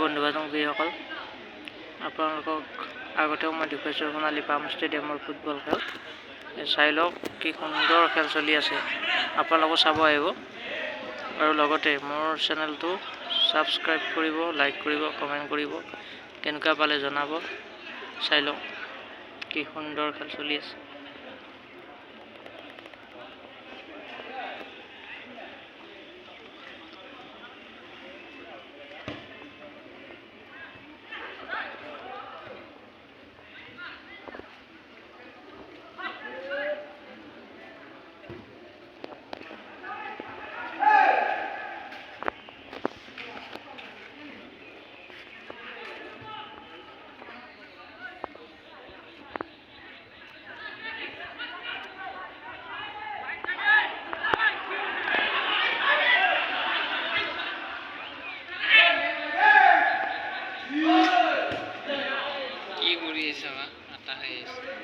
বন্ধু বান্ধৱীসকল, আপোনালোকক আগতেও মই দেখুৱাইছোঁ সোণালী পাম ষ্টেডিয়ামৰ ফুটবল খেল। চাই লওক কি সুন্দৰ খেল চলি আছে, আপোনালোকো চাব আহিব আৰু লগতে মোৰ চেনেলটো ছাবস্ক্ৰাইব কৰিব, লাইক কৰিব, কমেণ্ট কৰিব, কেনেকুৱা পালে জনাব। চাই লওক কি সুন্দৰ খেল চলি আছে। কি কৰি আছে বা আটা খাই আছে।